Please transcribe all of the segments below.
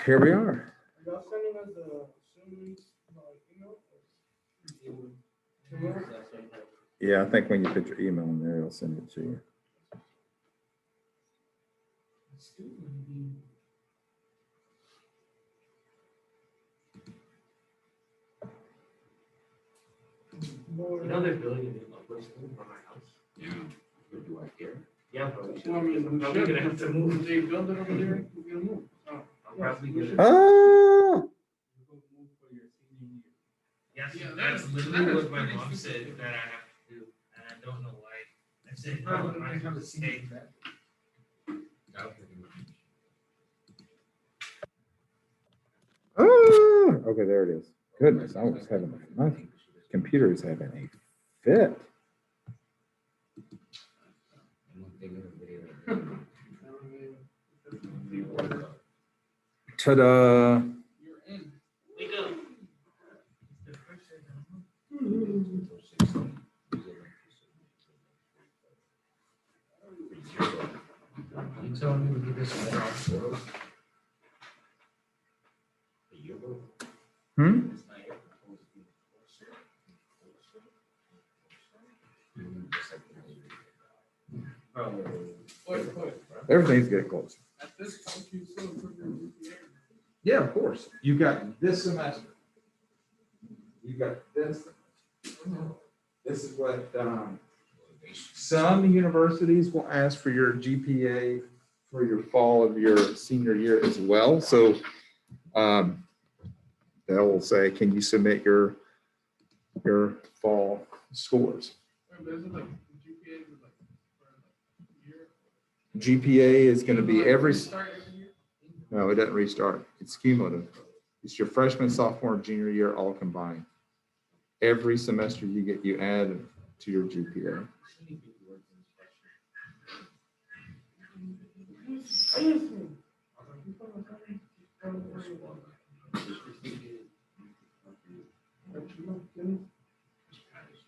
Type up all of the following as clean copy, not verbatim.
here we are. Are y'all sending us the Zoom links by email? Yeah, I think when you put your email in there, it'll send it to you. You know they're building a new upper school by my house? Yeah. What do I care? Yeah, but we should. Well, I mean, I'm we probably should, gonna have to move. if they build it over there, we're gonna move. Oh, I'm probably gonna. Oh, Yes, Yeah, that's that literally is what my pretty mom specific. said that I have to do, and I don't know why. I said, no, Probably I have have a to senior stay. oh, okay, there it is. Goodness, I was having my computer is having a fit. Ta-da! You're in. We go. You telling me to get this letter off the world? A year ago? Hmm? What? Everything's getting close. At this point, you still put your GPA. Yeah, of course. You got this semester. You got this. This is what some universities will ask for your GPA for your fall of your senior year as well. So they'll say, can you submit your fall scores? But is it like GPA is like for like a year? GPA is going to be every, Start every year? no, it doesn't restart. It's cumulative. It's your freshman, sophomore, junior year all combined. Every semester you add to your GPA.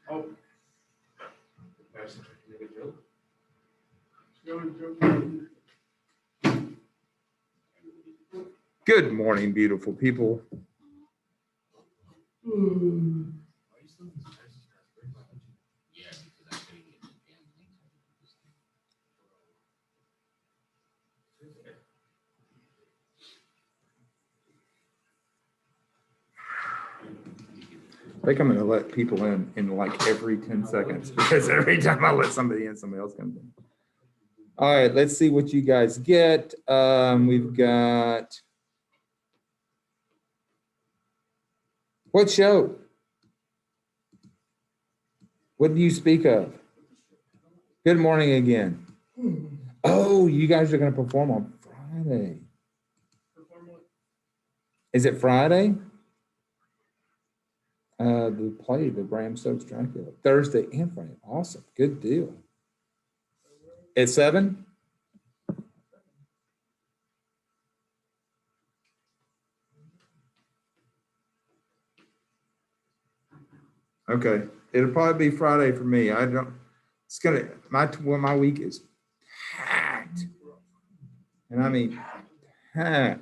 Oh. Good morning, beautiful people. I think I'm going to let people in like every 10 seconds because every time I let somebody in, somebody else comes in. All right, let's see what you guys get. We've got, what show? What do you speak of? Good morning again. Oh, you guys are going to perform on Friday. Is it Friday? The play, the Bram Stoker's Dracula, Thursday and Friday. Awesome, good deal. At 7? Okay, it'll probably be Friday for me. I don't. It's gonna my week is packed, and I mean packed.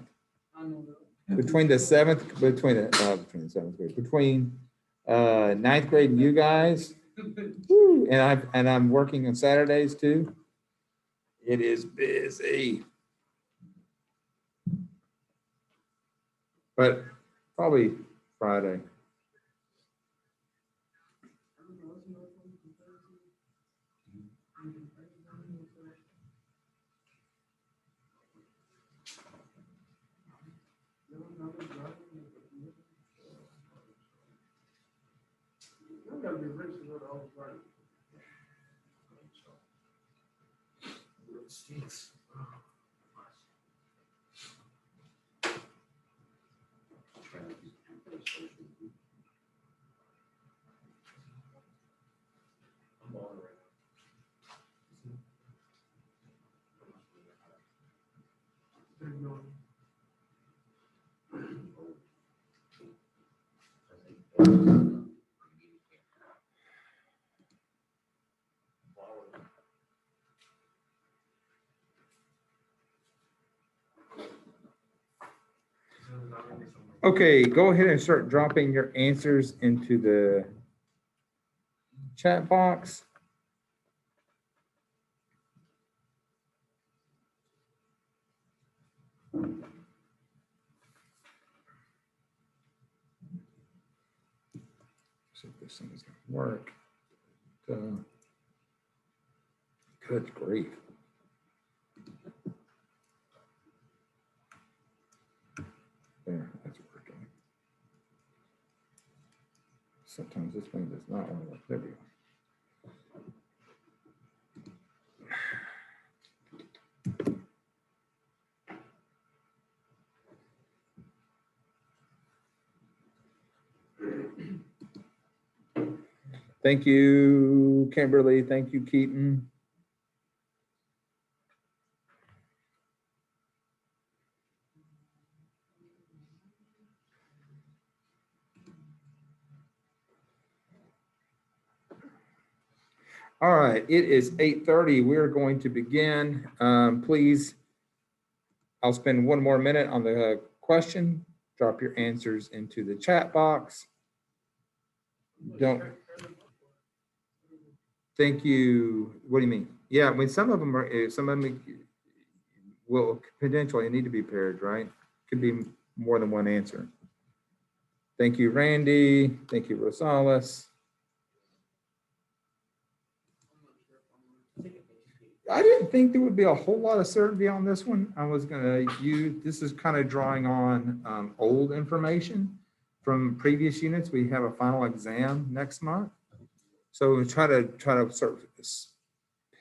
Between the 7th, between the 7th grade, between 9th grade and you guys, woo, and I'm working on Saturdays too. It is busy, but probably Friday. Okay, go ahead and start dropping your answers into the chat box. See if this thing is going to work. Good grief. There, that's working. Sometimes this thing does not want to work. There we go. Thank you, Kimberly. Thank you, Keaton. All right, it is 8:30. We're going to begin. Please, I'll spend one more minute on the question. Drop your answers into the chat box. Don't. Thank you. What do you mean? Yeah, I mean, some of them will potentially need to be paired, right? Could be more than one answer. Thank you, Randy. Thank you, Rosales. I didn't think there would be a whole lot of certainty on this one. I was going to use, this is kind of drawing on old information from previous units. We have a final exam next month. So we try to sort of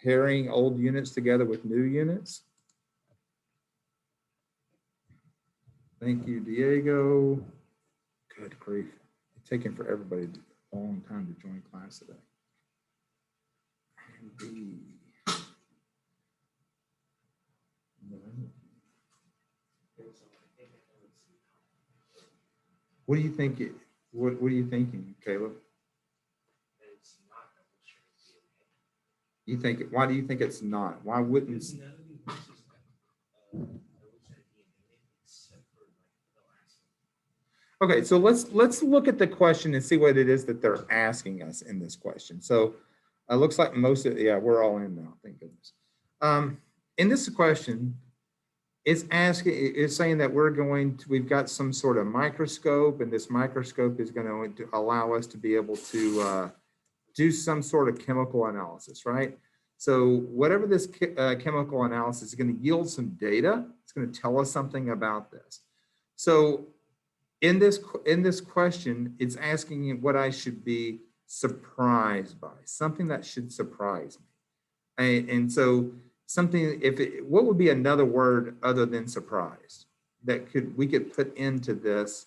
pairing old units together with new units. Thank you, Diego. Good grief. It's taking for everybody a long time to join class today. What do you think? What are you thinking, Caleb? You think? Why do you think it's not? Why wouldn't? Okay, so let's look at the question and see what it is that they're asking us in this question. So it looks like most of yeah, we're all in now. Thank goodness. In this question, it's saying that we've got some sort of microscope, and this microscope is going to allow us to be able to do some sort of chemical analysis, right? So whatever this chemical analysis is going to yield some data, it's going to tell us something about this. So in this question, it's asking what I should be surprised by, something that should surprise me. And so something, what would be another word other than surprised that we could put into this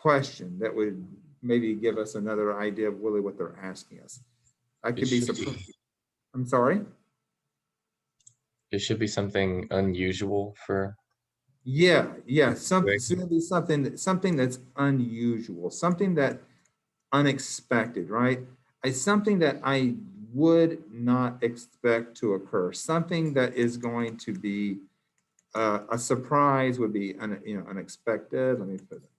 question that would maybe give us another idea of really what they're asking us? I could be surprised. I'm sorry? It should be something unusual for. Yeah, something that's unusual, something that unexpected, right? Something that I would not expect to occur, something that is going to be a surprise would be unexpected. Let me put it,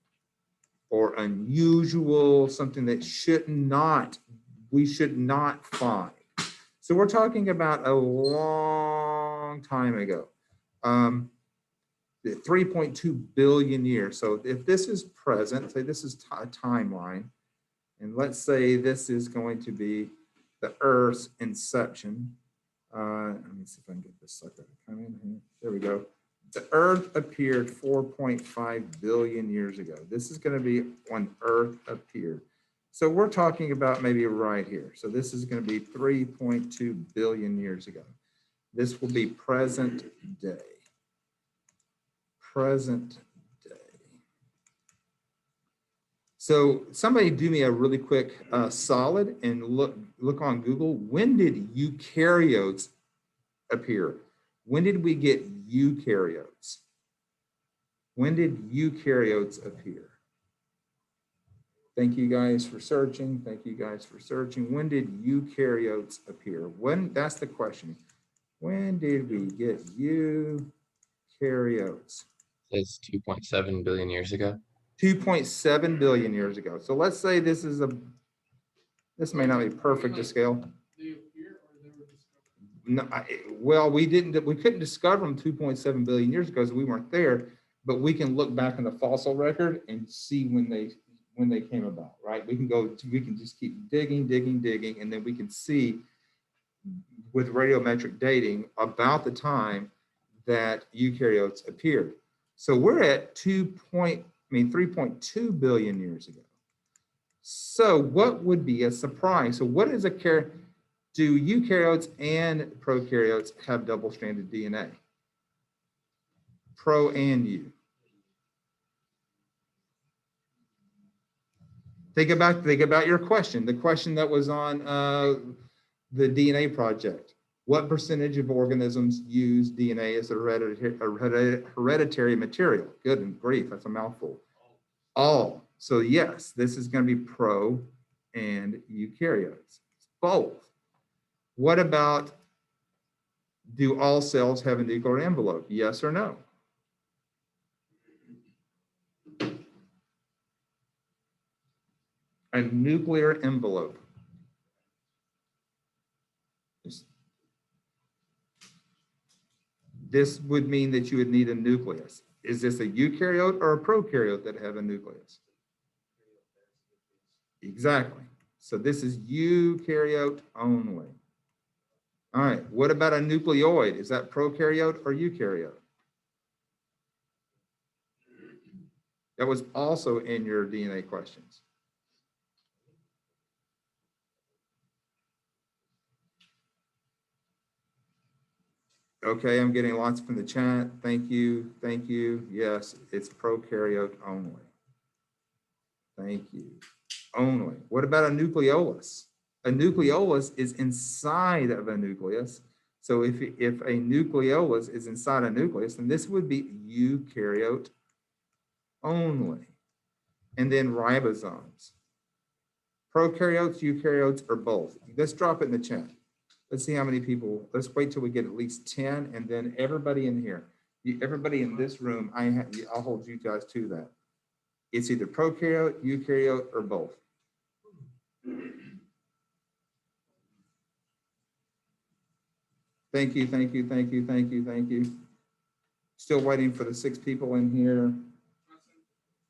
or unusual, something that we should not find. So we're talking about a long time ago. 3.2 billion years. So if this is present, say this is a timeline, and let's say this is going to be the Earth's inception. Let me see if I can get this sucker to come in here. There we go. The Earth appeared 4.5 billion years ago. This is going to be when Earth appeared. So we're talking about maybe right here. So this is going to be 3.2 billion years ago. This will be present day. Present day. So somebody do me a really quick solid and look on Google. When did eukaryotes appear? When did we get eukaryotes? When did eukaryotes appear? Thank you guys for searching. Thank you guys for searching. When did eukaryotes appear? That's the question. When did we get eukaryotes? It's 2.7 billion years ago. 2.7 billion years ago. So let's say this this may not be perfect to scale. They appear or they were discovered? No, well, we couldn't discover them 2.7 billion years ago because we weren't there, but we can look back in the fossil record and see when they came about, right? We can just keep digging, and then we can see with radiometric dating about the time that eukaryotes appeared. So we're at 3.2 billion years ago. So what would be a surprise? So what is do eukaryotes and prokaryotes have double-stranded DNA? Pro and U. Think about your question, the question that was on the DNA project. What percentage of organisms use DNA as a hereditary material? Good grief, that's a mouthful. All. So yes, this is going to be pro and eukaryotes. Both. What about, do all cells have a nuclear envelope? Yes or no? A nuclear envelope. This would mean that you would need a nucleus. Is this a eukaryote or a prokaryote that have a nucleus? Exactly. So this is eukaryote only. All right, what about a nucleoid? Is that prokaryote or eukaryote? That was also in your DNA questions. Okay, I'm getting lots from the chat. Thank you, thank you. Yes, it's prokaryote only. Thank you. Only. What about a nucleolus? A nucleolus is inside of a nucleus. So if a nucleolus is inside a nucleus, then this would be eukaryote only. And then ribosomes. Prokaryotes, eukaryotes, or both. Let's drop it in the chat. Let's see how many people. Let's wait till we get at least 10, and then everybody in here, everybody in this room, I'll hold you guys to that. It's either prokaryote, eukaryote, or both. Thank you, thank you, thank you, thank you, thank you. Still waiting for the 6 people in here.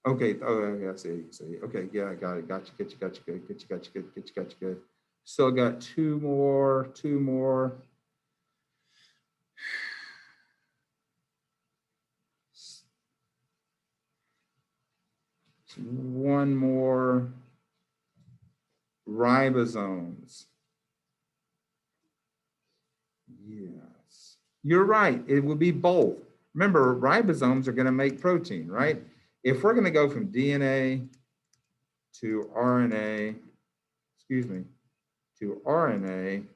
Okay, oh yeah, see. Okay, yeah, I got it. Got you, got you good. Still got 2 more. 1 more. Ribosomes. Yes, you're right. It would be both. Remember, ribosomes are going to make protein, right? If we're going to go from DNA to RNA, to RNA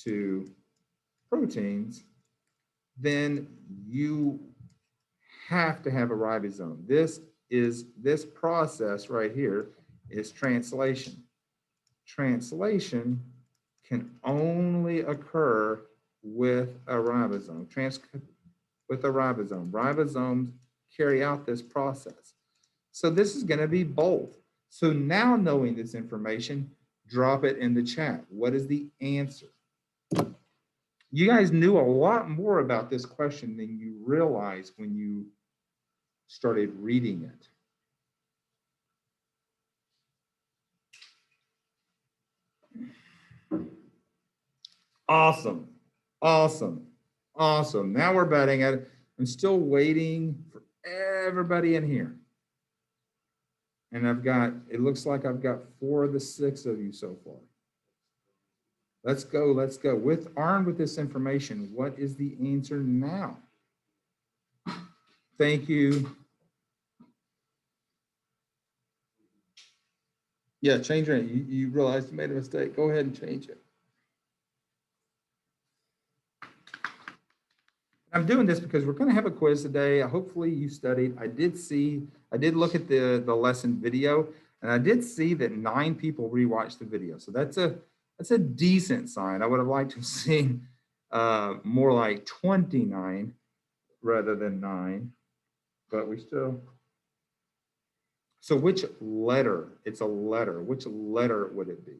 to proteins, then you have to have a ribosome. This process right here is translation. Translation can only occur with a ribosome. Ribosomes carry out this process. So this is going to be both. So now knowing this information, drop it in the chat. What is the answer? You guys knew a lot more about this question than you realized when you started reading it. Awesome. Now we're betting at it. I'm still waiting for everybody in here. And it looks like I've got 4 of the 6 of you so far. Let's go. Armed with this information, what is the answer now? Thank you. Yeah, change it. You realized you made a mistake. Go ahead and change it. I'm doing this because we're going to have a quiz today. Hopefully you studied. I did look at the lesson video, and I did see that 9 people rewatched the video. So that's a decent sign. I would have liked to have seen more like 29 rather than 9. but we still. So which letter? It's a letter. Which letter would it be?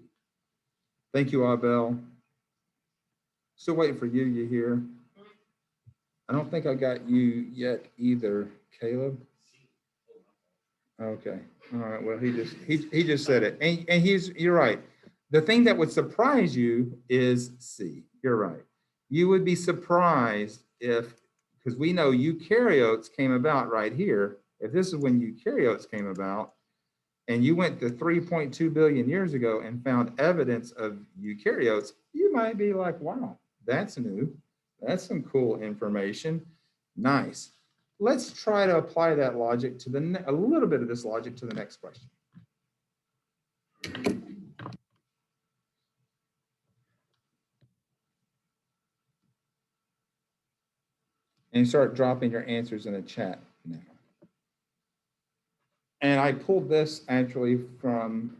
Thank you, Abel. Still waiting for you. You here? I don't think I got you yet either, Caleb. Okay. All right. Well, he just said it, and you're right. The thing that would surprise you is C. You're right. You would be surprised if, because we know eukaryotes came about right here. If this is when eukaryotes came about, and you went to 3.2 billion years ago and found evidence of eukaryotes, you might be like, wow, that's new. That's some cool information. Nice. Let's try to apply that logic to a little bit of this logic to the next question. And start dropping your answers in the chat now. And I pulled this actually from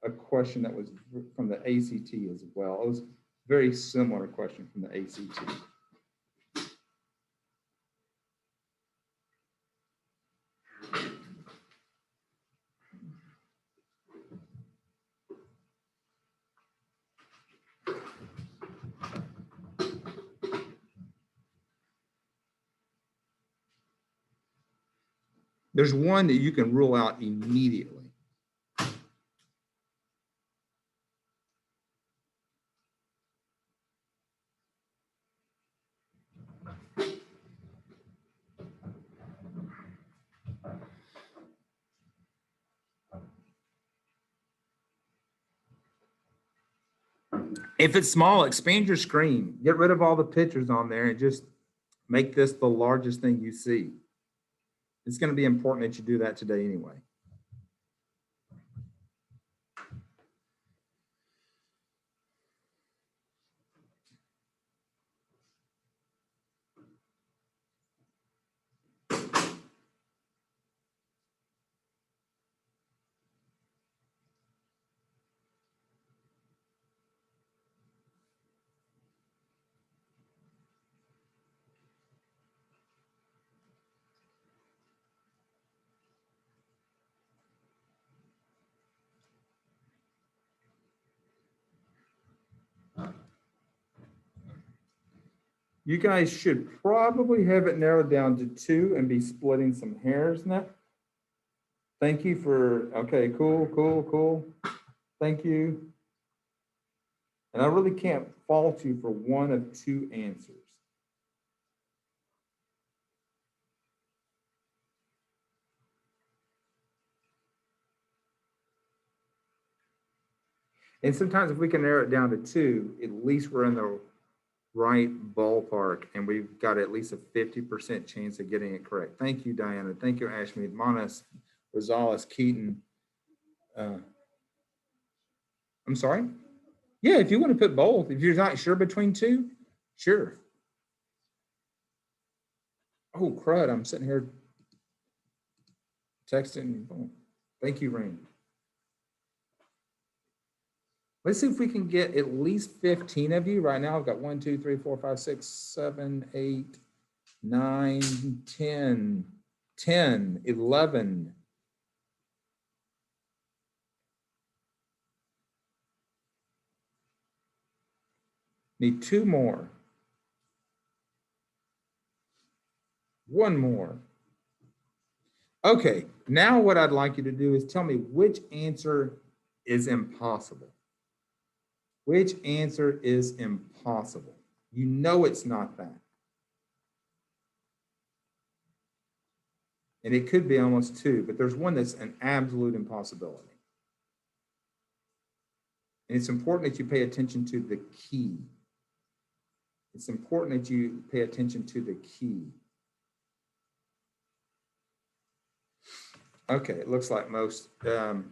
a question that was from the ACT as well. It was a very similar question from the ACT. There's one that you can rule out immediately. If it's small, expand your screen. Get rid of all the pictures on there and just make this the largest thing you see. It's going to be important that you do that today anyway. You guys should probably have it narrowed down to 2 and be splitting some hairs now. Thank you for, okay, cool. Thank you. And I really can't fault you for one of 2 answers. And sometimes if we can narrow it down to 2, at least we're in the right ballpark and we've got at least a 50% chance of getting it correct. Thank you, Diana. Thank you, Ashmead, Monas, Rosales, Keaton. I'm sorry? Yeah, if you want to put both, if you're not sure between 2, sure. Oh, crud, I'm sitting here texting. Oh, thank you, Rain. Let's see if we can get at least 15 of you. Right now, I've got 1, 2, 3, 4, 5, 6, 7, 8, 9, 10, 10, 11. Need 2 more. 1 more. Okay, now what I'd like you to do is tell me which answer is impossible. Which answer is impossible? You know it's not that. And it could be almost 2, but there's one that's an absolute impossibility. And it's important that you pay attention to the key. It's important that you pay attention to the key. Okay, it looks like most of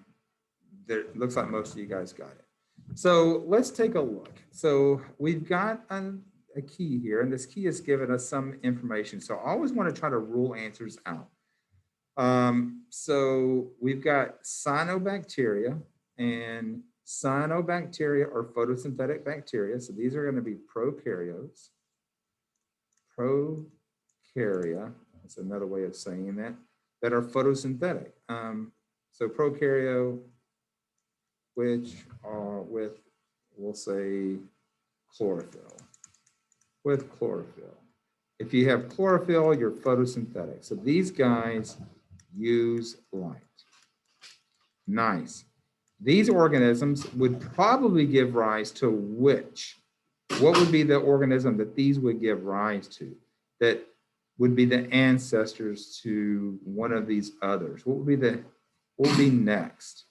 you guys got it. So let's take a look. So we've got a key here, and this key has given us some information. So I always want to try to rule answers out. So we've got cyanobacteria, and cyanobacteria are photosynthetic bacteria. So these are going to be prokaryotes. Prokarya. That's another way of saying that are photosynthetic. So prokaryote, which are with, we'll say, chlorophyll. With chlorophyll. If you have chlorophyll, you're photosynthetic. So these guys use light. Nice. These organisms would probably give rise to which? What would be the organism that these would give rise to? That would be the ancestors to one of these others. What would be next?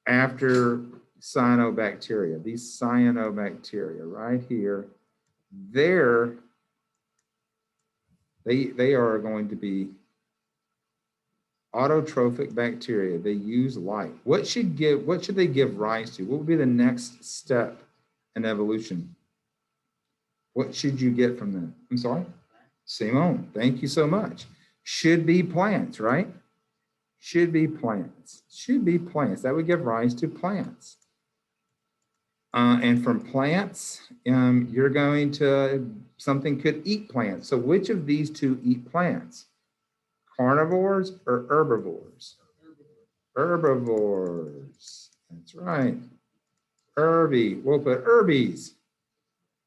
After cyanobacteria, these cyanobacteria right here, they are going to be autotrophic bacteria. They use light. What should they give rise to? What would be the next step in evolution? What should you get from them? I'm sorry? Simone, thank you so much. Should be plants, right? Should be plants. Should be plants. That would give rise to plants. And from plants, you're going to, something could eat plants. So which of these two eat plants? Carnivores or herbivores? Herbivores. That's right. We'll put herbies.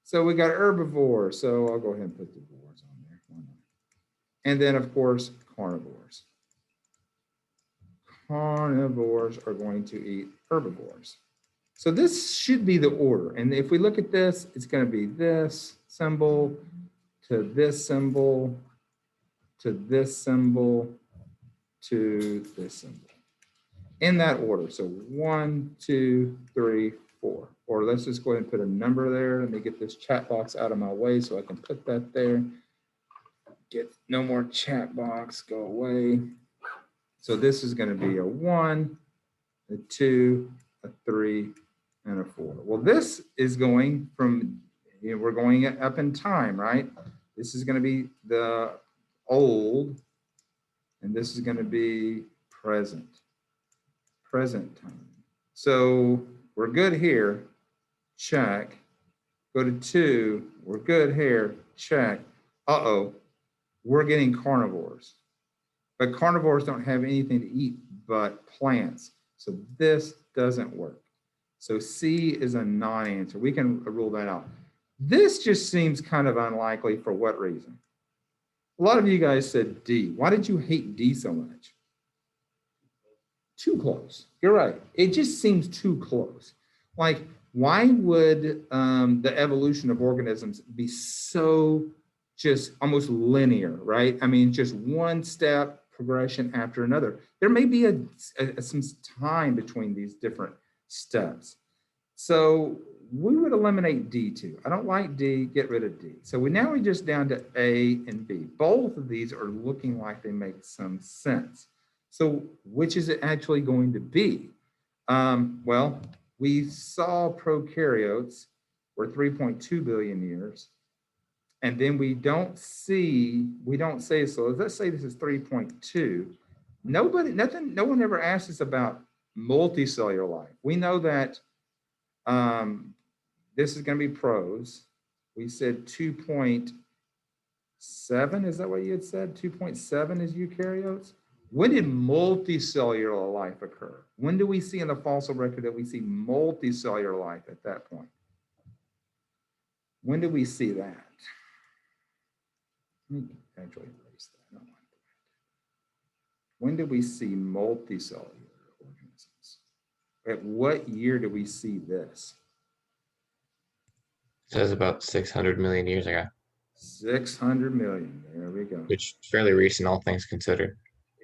So we got herbivores. So I'll go ahead and put the boars on there. And then, of course, carnivores. Carnivores are going to eat herbivores. So this should be the order. And if we look at this, it's going to be this symbol to this symbol to this symbol to this symbol. In that order. So 1, 2, 3, 4. Or let's just go ahead and put a number there. Let me get this chat box out of my way so I can put that there. Get no more chat box, go away. So this is going to be a 1, a 2, a 3, and a 4. Well, this is going from, we're going up in time, right? This is going to be the old, and this is going to be present time. So we're good here, check. Go to 2, we're good here, check. Uh-oh, we're getting carnivores. But carnivores don't have anything to eat but plants. So this doesn't work. So C is a non-answer. We can rule that out. This just seems kind of unlikely for what reason? A lot of you guys said D. Why did you hate D so much? Too close. You're right. It just seems too close. Like, why would the evolution of organisms be so just almost linear, right? I mean, just one step progression after another. There may be some time between these different steps. So we would eliminate D2. I don't like D, get rid of D. So we're just down to A and B. Both of these are looking like they make some sense. So which is it actually going to be? Well, we saw prokaryotes were 3.2 billion years. And then so let's say this is 3.2. No one ever asked us about multicellular life. We know that this is going to be pros. We said 2.7, is that what you had said? 2.7 is eukaryotes? When did multicellular life occur? When do we see in the fossil record that we see multicellular life at that point? When do we see that? Let me actually erase that. No, when did we see multicellular organisms? At what year do we see this? It says about 600 million years ago, 600 million. There we go. which is fairly recent, all things considered.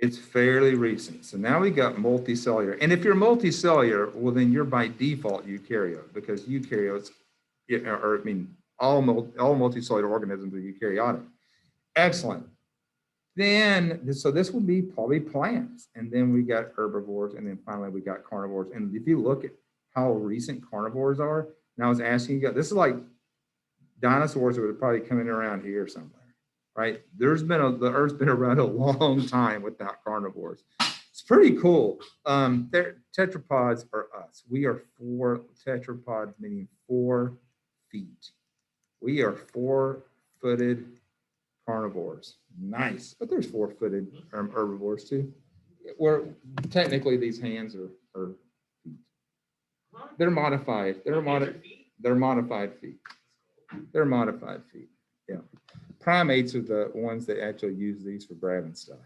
It's fairly recent. So now we got multicellular. And if you're multicellular, well, then you're by default eukaryote, because eukaryotes, all multicellular organisms are eukaryotic. Excellent. Then, so this would be probably plants. And then we got herbivores. And then finally we got carnivores. And if you look at how recent carnivores are, and I was asking you, this is like dinosaurs that would probably come in around here somewhere, right? The Earth's been around a long time without carnivores. It's pretty cool. Tetrapods are us. We are 4 tetrapods, meaning 4 feet. We are 4-footed carnivores. Nice, but there's four-footed herbivores too. Where technically these hands are they're modified. They're modified feet. They're modified feet. Yeah. Primates are the ones that actually use these for grabbing stuff.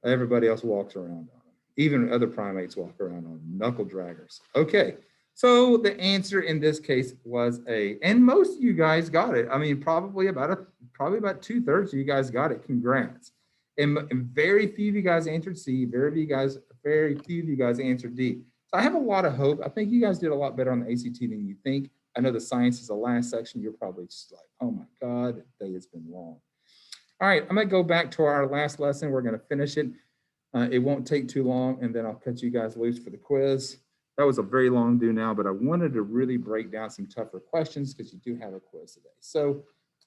Everybody else walks around on them. Even other primates walk around on them. Knuckle draggers. Okay. So the answer in this case was A, and most of you guys got it. I mean, probably about 2/3 of you guys got it. Congrats. And very few of you guys answered C. Very few of you guys answered D. So I have a lot of hope. I think you guys did a lot better on the ACT than you think. I know the science is the last section. You're probably just like, oh my God, the day has been long. All right, I'm gonna go back to our last lesson. We're gonna finish it. It won't take too long, and then I'll cut you guys loose for the quiz. That was a very long do now, but I wanted to really break down some tougher questions because you do have a quiz today. So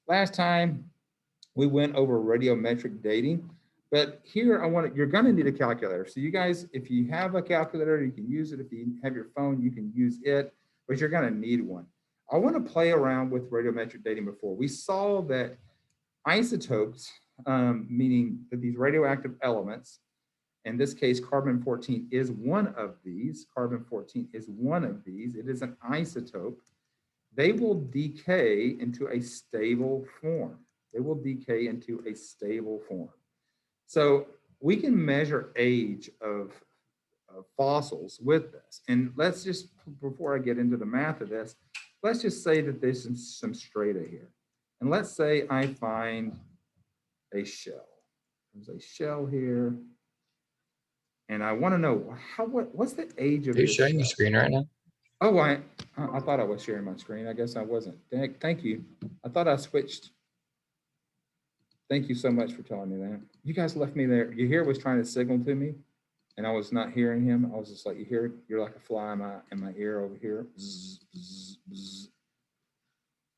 last time we went over radiometric dating, but here you're gonna need a calculator. So you guys, if you have a calculator, you can use it. If you have your phone, you can use it, but you're gonna need one. I wanna play around with radiometric dating before. We saw that isotopes, meaning that these radioactive elements, in this case, carbon-14 is one of these. Carbon-14 is one of these. It is an isotope. They will decay into a stable form. They will decay into a stable form. So we can measure age of fossils with this. And let's just, before I get into the math of this, let's just say that there's some strata here. And let's say I find a shell. There's a shell here. And I want to know what's the age of Are you this sharing your shell? screen right now? Oh, I thought I was sharing my screen. I guess I wasn't. Thank you. I thought I switched. Thank you so much for telling me that. You guys left me there. Yahir was trying to signal to me, and I was not hearing him. I was just like, you're like a fly in my ear over here. Zzz, zzz, zzz.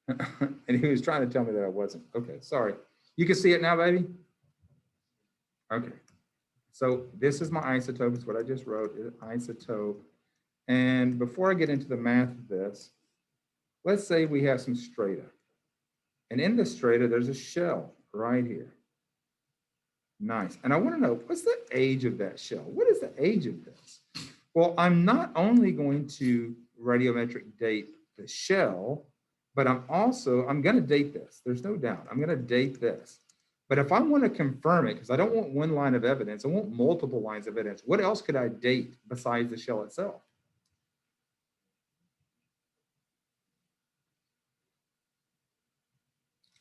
And he was trying to tell me that I wasn't. Okay, sorry. You can see it now, baby? Okay. So this is my isotope. It's what I just wrote, isotope. And before I get into the math of this, let's say we have some strata. And in the strata, there's a shell right here. Nice. And I want to know, what's the age of that shell? What is the age of this? Well, I'm not only going to radiometric date the shell, but I'm going to date this. There's no doubt. I'm going to date this. But if I want to confirm it, because I don't want one line of evidence, I want multiple lines of evidence. What else could I date besides the shell itself?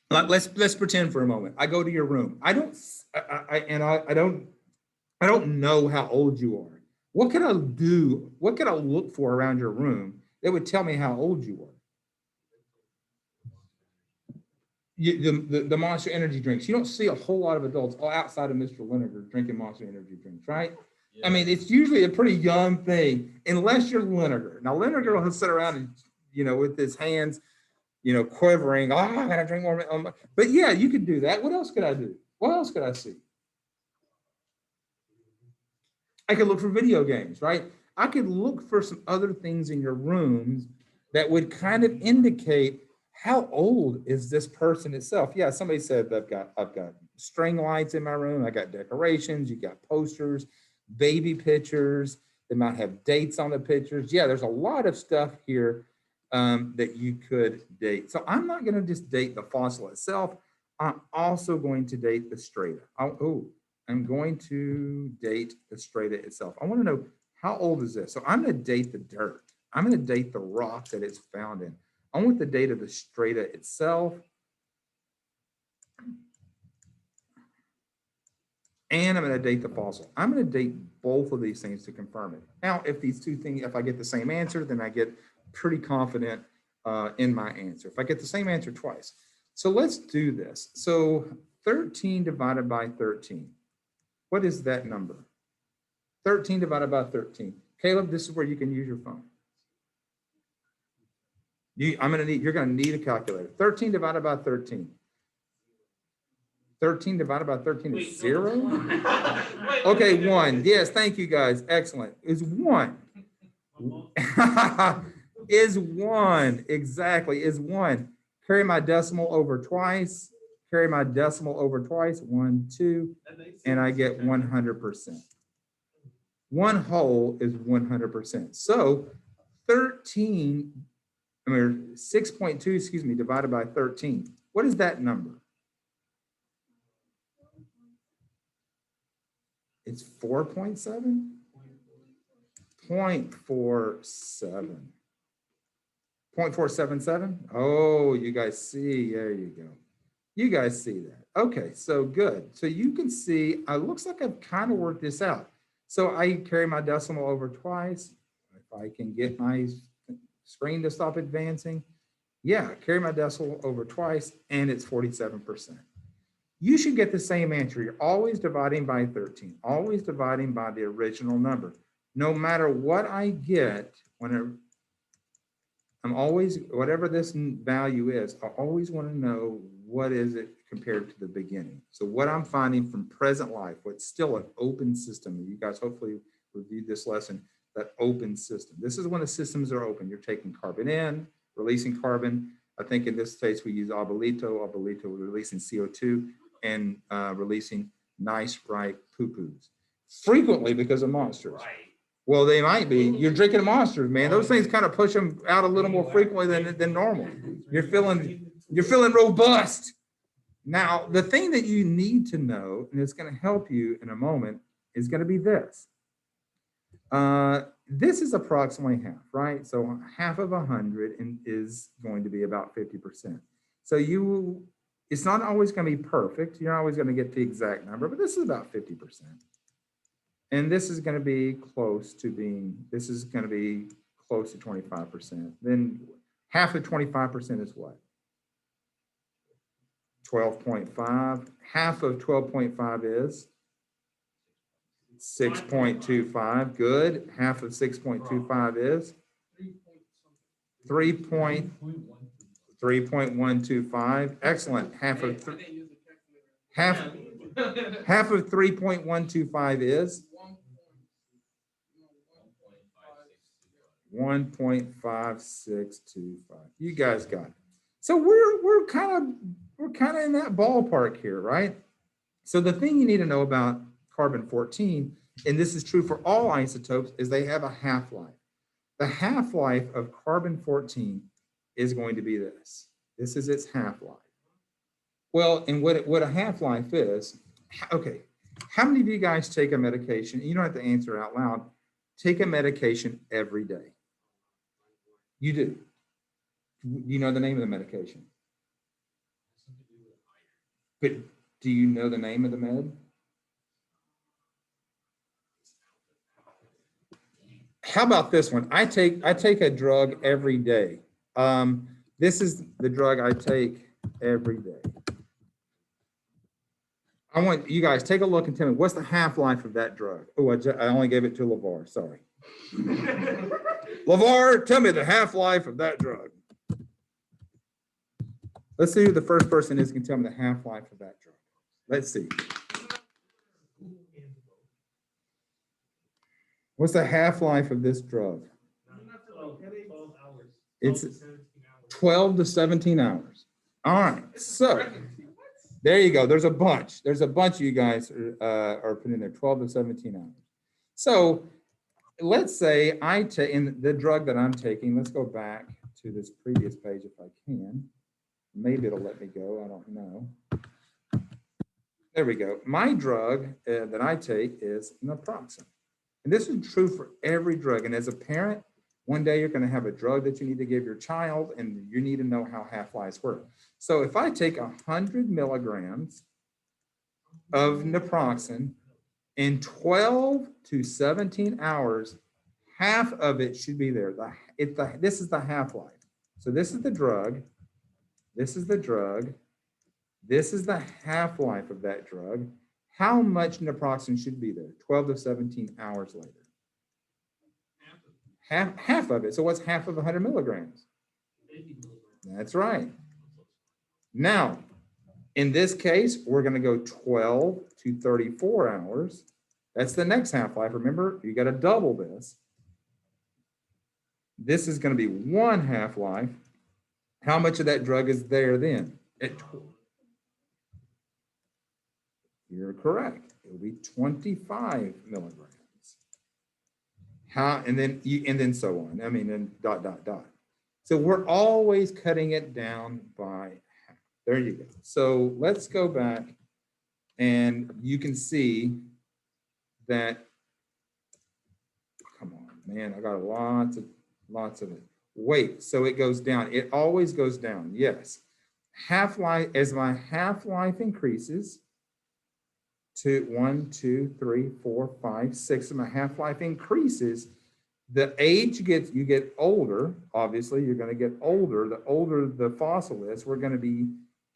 Let's pretend for a moment. I go to your room. I don't know how old you are. What can I do? What can I look for around your room that would tell me how old you are? The Monster Energy drinks. You don't see a whole lot of adults outside of Mr. Lineker drinking Monster Energy drinks, right? Yeah. I mean, it's usually a pretty young thing, unless you're Lineker. Now, Lineker will sit around and, with his hands, quivering. Oh, I gotta drink more. But yeah, you could do that. What else could I do? What else could I see? I could look for video games, right? I could look for some other things in your rooms that would kind of indicate how old is this person itself? Yeah, somebody said I've got string lights in my room. I got decorations. You got posters, baby pictures. They might have dates on the pictures. Yeah, there's a lot of stuff here that you could date. So I'm not going to just date the fossil itself. I'm also going to date the strata. I'm going to date the strata itself. I want to know, how old is this? So I'm going to date the dirt. I'm going to date the rock that it's found in. I want the date of the strata itself. And I'm going to date the fossil. I'm going to date both of these things to confirm it. Now, if these two things, if I get the same answer, then I get pretty confident in my answer. If I get the same answer twice. So let's do this. So 13 divided by 13. What is that number? 13 divided by 13. Caleb, this is where you can use your phone. You're gonna need a calculator. 13 divided by 13. 13 divided by 13 is 0? Okay, 1. Yes, thank you guys. Excellent. Is 1. Is 1. Exactly, is 1. Carry my decimal over twice. carry my decimal over twice, 1, 2, and I get 100%. 1 whole is 100%. So 6.2, excuse me, divided by 13. What is that number? It's 4.7? 0.47. 0.477? Oh, you guys see, there you go. You guys see that. Okay, so good. So you can see, it looks like I've kind of worked this out. So I carry my decimal over twice. If I can get my screen to stop advancing, yeah, carry my decimal over twice, and it's 47%. You should get the same answer. You're always dividing by 13, always dividing by the original number. No matter what I get, whenever I'm always, whatever this value is, I always want to know what is it compared to the beginning. So what I'm finding from present life, what's still an open system, you guys hopefully reviewed this lesson, that open system. This is when the systems are open. You're taking carbon in, releasing carbon. I think in this case, we use abuelito. Abuelito, we're releasing CO2 and releasing nice, bright poo-poos. Frequently because of monsters. Well, they might be. You're drinking monsters, man. Those things kind of push them out a little more frequently than normal. You're feeling robust. Now, the thing that you need to know, and it's going to help you in a moment, is going to be this. This is approximately half, right? So half of 100 is going to be about 50%. So it's not always going to be perfect. You're not always going to get the exact number, but this is about 50%. And this is going to be close to 25%. Then half of 25% is what? 12.5. Half of 12.5 is 6.25. Good. Half of 6.25 is 3.125. Excellent. Half of 3.125 is 1.5625. You guys got it. So we're kind of in that ballpark here, right? So the thing you need to know about carbon-14, and this is true for all isotopes, is they have a half-life. The half-life of carbon-14 is going to be this. This is its half-life. Well, and what a half-life is, okay, how many of you guys take a medication? You don't have to answer out loud. Take a medication every day. You do. You know the name of the medication. But do you know the name of the med? How about this one? I take a drug every day. This is the drug I take every day. I want you guys take a look and tell me what's the half-life of that drug. Oh, I only gave it to LeVar. Sorry. LeVar, tell me the half-life of that drug. Let's see who the first person is who can tell me the half-life of that drug. Let's see. What's the half-life of this drug? It's 12 to 17 hours. All right, so there you go. There's a bunch. There's a bunch of you guys are putting in there, 12 to 17 hours. So let's say in the drug that I'm taking, let's go back to this previous page if I can. Maybe it'll let me go, I don't know. There we go. My drug that I take is naproxen. And this is true for every drug. And as a parent, one day you're going to have a drug that you need to give your child, and you need to know how half-lives work. So if I take 100 milligrams of naproxen in 12 to 17 hours, half of it should be there. This is the half-life. So this is the drug. This is the drug. This is the half-life of that drug. How much naproxen should be there? 12 to 17 hours later. Half of it. So what's half of 100 milligrams? That's right. Now, in this case, we're going to go 12 to 34 hours. That's the next half-life. Remember, you got to double this. This is going to be one half-life. How much of that drug is there then? You're correct. It will be 25 milligrams. How, and then so on. I mean, then dot, dot, dot. So we're always cutting it down by half. There you go. So let's go back and you can see that, come on, man, I got lots of it. Wait, so it goes down. It always goes down, yes. Half-life, as my half-life increases to 1, 2, 3, 4, 5, 6, and my half-life increases, the age you get older, obviously, you're gonna get older. The older the fossil is, we're gonna be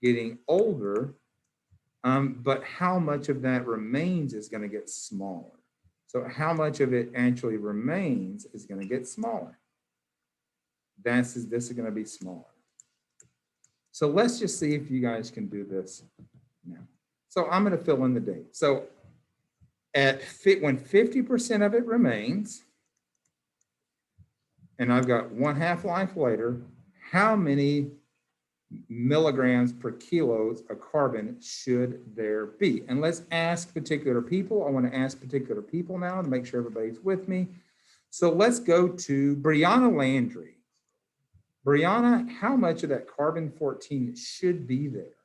getting older, but how much of that remains is gonna get smaller. So how much of it actually remains is gonna get smaller. This is gonna be smaller. So let's just see if you guys can do this now. So I'm gonna fill in the date. So when 50% of it remains, and I've got 1 half-life later, how many milligrams per kilos of carbon should there be? And let's ask particular people. I want to ask particular people now to make sure everybody's with me. So let's go to Brianna Landry. Brianna, how much of that carbon-14 should be there?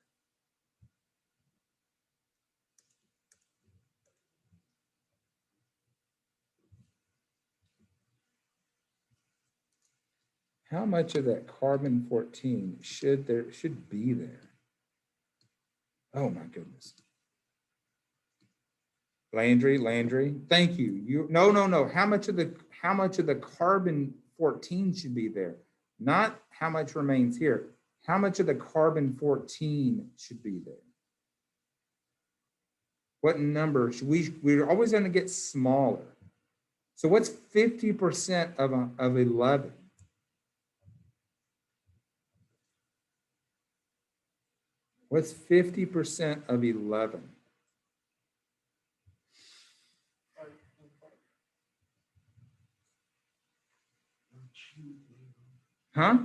How much of that carbon-14 should be there? Oh my goodness. Landry, thank you. No. How much of the carbon-14 should be there? Not how much remains here. How much of the carbon-14 should be there? What number should we're always going to get smaller. So what's 50% of 11? What's 50% of 11? Huh?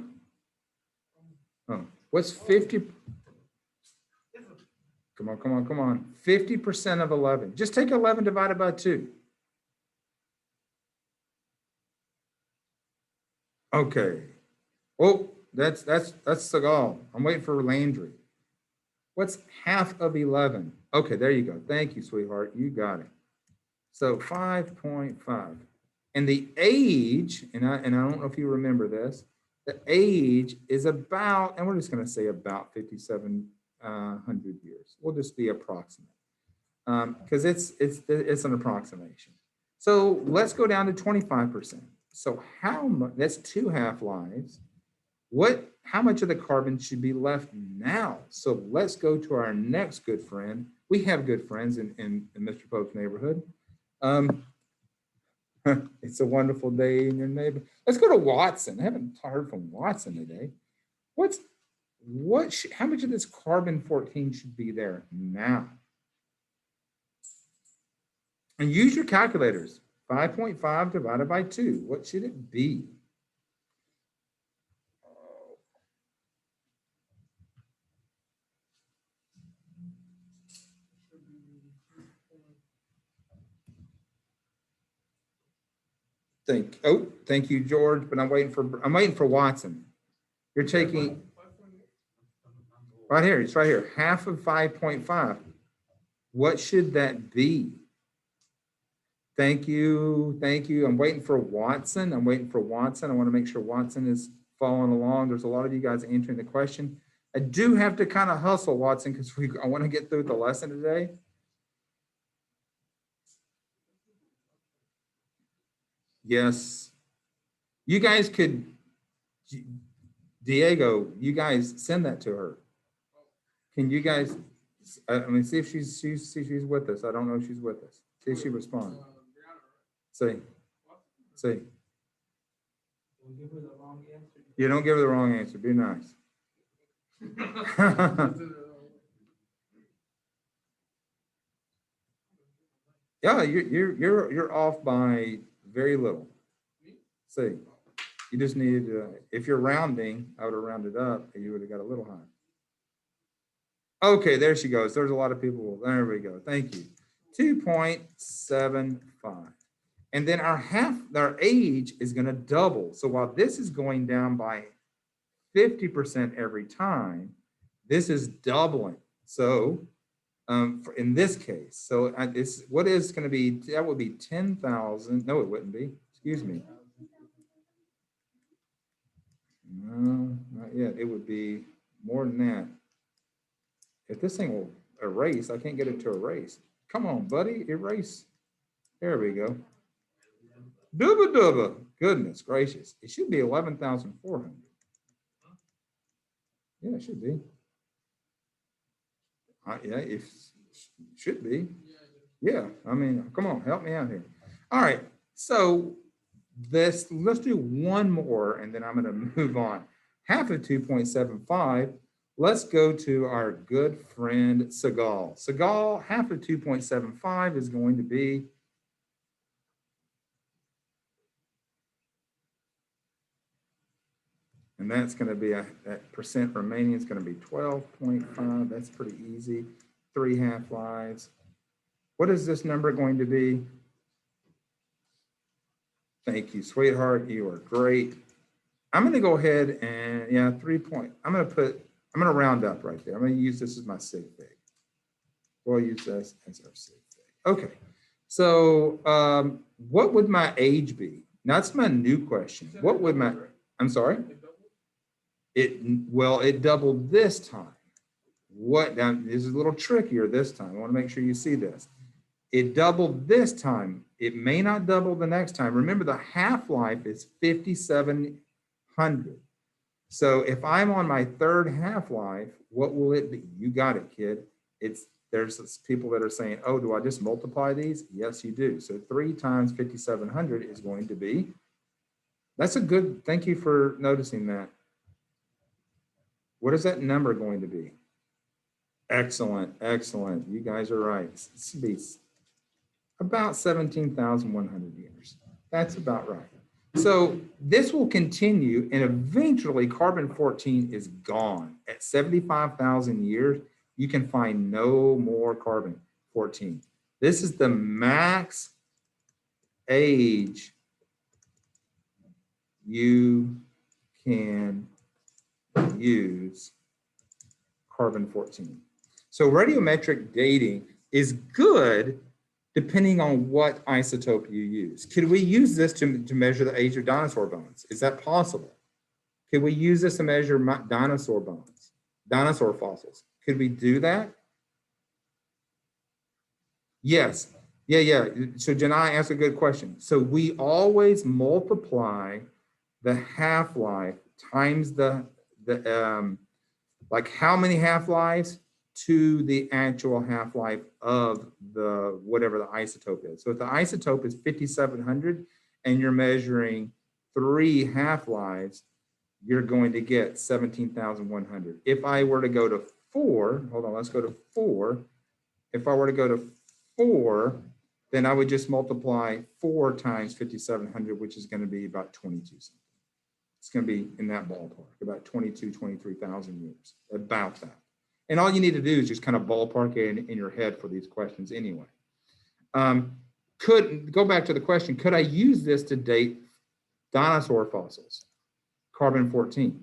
Oh, what's 50? Come on. 50% of 11. Just take 11 divided by 2. Okay. Oh, that's the goal. I'm waiting for Landry. What's half of 11? Okay, there you go. Thank you, sweetheart. You got it. So 5.5. And the age, and I don't know if you remember this, the age is about, and we're just going to say about 5,700 years. We'll just be approximate because it's an approximation. So let's go down to 25%. So how much? That's 2 half-lives. How much of the carbon should be left now? So let's go to our next good friend. We have good friends in Mr. Pope's neighborhood. It's a wonderful day in your neighborhood. Let's go to Watson. I haven't heard from Watson today. How much of this carbon-14 should be there now? And use your calculators. 5.5 divided by 2. What should it be? Thank you, George, but I'm waiting for Watson. You're taking right here, it's right here, half of 5.5. What should that be? Thank you. I'm waiting for Watson. I want to make sure Watson is following along. There's a lot of you guys answering the question. I do have to kind of hustle, Watson, because I want to get through the lesson today. Yes. You guys could, Diego, you guys send that to her. Can you guys, see if she's with us. I don't know if she's with us. See if she responds. See. You don't give her the wrong answer. Be nice. Yeah, you're off by very little. See, you just needed to, if you're rounding, I would have rounded up and you would have got a little higher. Okay, there she goes. There's a lot of people. There we go. Thank you. 2.75. And then our age is going to double. So while this is going down by 50% every time, this is doubling. So in this case, so what is going to be, that would be 10,000. No, it wouldn't be. Excuse me. No, not yet. It would be more than that. If this thing will erase, I can't get it to erase. Come on, buddy, erase. There we go. Dubba dubba. Goodness gracious. It should be 11,400. Yeah, it should be. Yeah, it should be. Yeah, I mean, come on, help me out here. All right, so let's do one more and then I'm going to move on. Half of 2.75, let's go to our good friend Segal. Segal, half of 2.75 is going to be and that's going to be that percent remaining is going to be 12.5. That's pretty easy. 3 half-lives. What is this number going to be? Thank you, sweetheart. You are great. I'm going to go ahead and, yeah, 3 point. I'm going to round up right there. I'm going to use this as my sig fig. We'll use this as our sig fig. Okay. So what would my age be? Now, that's my new question. What would my, I'm sorry? It doubled this time. What, now this is a little trickier this time. I want to make sure you see this. It doubled this time. It may not double the next time. Remember, the half-life is 5,700. So if I'm on my third half-life, what will it be? You got it, kid. There's people that are saying, oh, do I just multiply these? Yes, you do. So 3 times 5,700 is going to be, that's a good, thank you for noticing that. What is that number going to be? Excellent, excellent. You guys are right. This will be about 17,100 years. That's about right. So this will continue and eventually carbon-14 is gone. At 75,000 years, you can find no more carbon-14. This is the max age you can use carbon-14. So radiometric dating is good depending on what isotope you use. Could we use this to measure the age of dinosaur bones? Is that possible? Could we use this to measure dinosaur bones, dinosaur fossils? Could we do that? Yes. Yeah. So Janai asked a good question. So we always multiply the half-life times the like how many half-lives to the actual half-life of the whatever the isotope is. So if the isotope is 5,700 and you're measuring 3 half-lives, you're going to get 17,100. If I were to go to 4, hold on, let's go to 4. If I were to go to 4, then I would just multiply 4 times 5,700, which is going to be about 22 something. It's going to be in that ballpark, about 22, 23,000 years, about that. And all you need to do is just kind of ballpark it in your head for these questions anyway. Go back to the question, could I use this to date dinosaur fossils, carbon-14?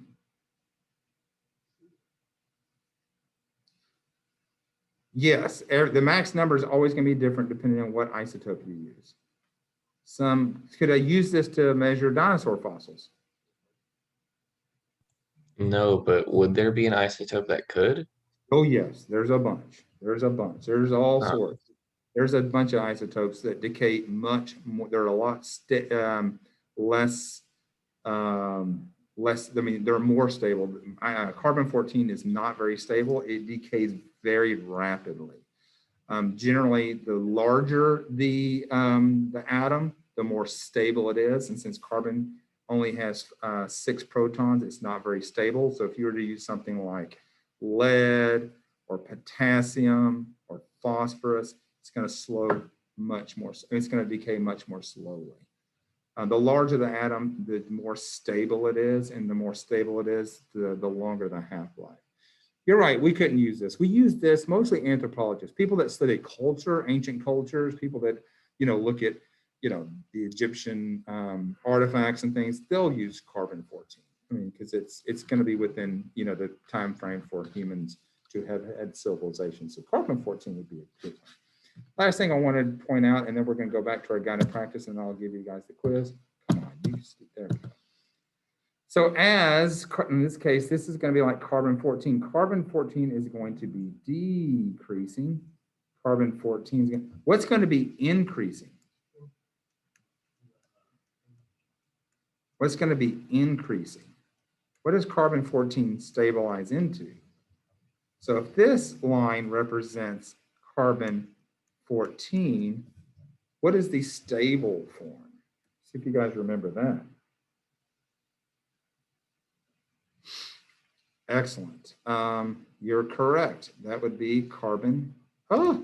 Yes, the max number is always going to be different depending on what isotope you use. Could I use this to measure dinosaur fossils? No, but would there be an isotope that could? Oh yes, there's a bunch. There's a bunch. There's all Oh. sorts. There's a bunch of isotopes that decay much more. They're a lot less. I mean, they're more stable. Carbon-14 is not very stable. It decays very rapidly. Generally, the larger the atom, the more stable it is. And since carbon only has 6 protons, it's not very stable. So if you were to use something like lead or potassium or phosphorus, it's going to slow much more. It's going to decay much more slowly. The larger the atom, the more stable it is, and the more stable it is, the longer the half-life. You're right, we couldn't use this. We use this mostly anthropologists, people that study culture, ancient cultures, people that, look at, the Egyptian artifacts and things, they'll use carbon-14. I mean, because it's going to be within, the time frame for humans to have had civilization. So carbon-14 would be a good one. Last thing I wanted to point out, and then we're going to go back to our guided practice, and I'll give you guys the quiz. Come on, there we go. So as, in this case, this is going to be like carbon-14. Carbon-14 is going to be decreasing. Carbon-14 is going, what's going to be increasing? What's going to be increasing? What does carbon-14 stabilize into? So if this line represents carbon-14, what is the stable form? See if you guys remember that. Excellent. You're correct. That would be carbon. That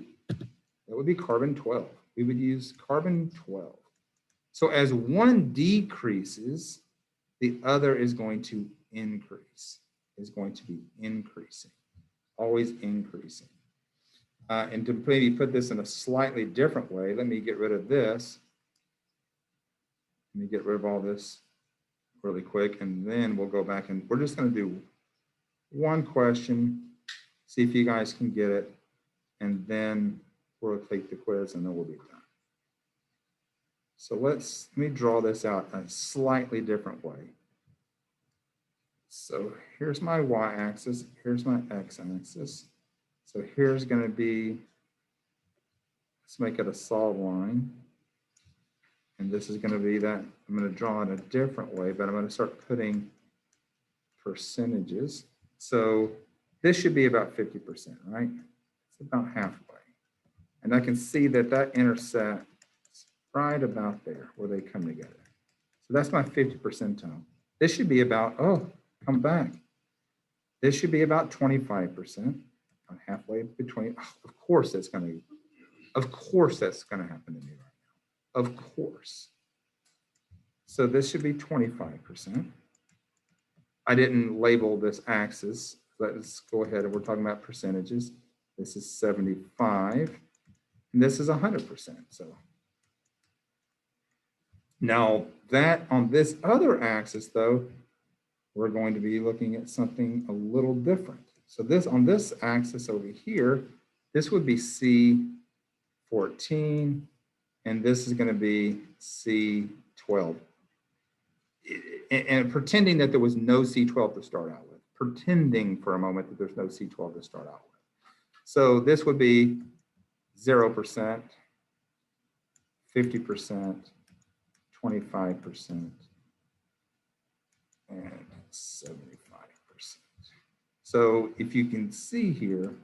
would be carbon-12. We would use carbon-12. So as one decreases, the other is going to increase. Is going to be increasing. Always increasing. And to maybe put this in a slightly different way, let me get rid of this. Let me get rid of all this really quick, and then we'll go back and we're just going to do one question, see if you guys can get it, and then we'll take the quiz and then we'll be done. So let me draw this out a slightly different way. So here's my y-axis, here's my x-axis. So here's going to be, let's make it a solid line. And this is going to be that, I'm going to draw it a different way, but I'm going to start putting percentages. So this should be about 50%, right? It's about halfway. And I can see that that intersects right about there where they come together. So that's my 50 percentile. This should be about, come back. This should be about 25%. I'm halfway between. Oh, of course that's going to happen to me right now. Of course. So this should be 25%. I didn't label this axis. Let's go ahead and we're talking about percentages. This is 75 and this is 100%. So now that on this other axis though, we're going to be looking at something a little different. So this on this axis over here, this would be C14 and this is going to be C12. And pretending that there was no C12 to start out with, pretending for a moment that there's no C12 to start out with. So this would be 0%, 50%, 25%, and 75%. So if you can see here,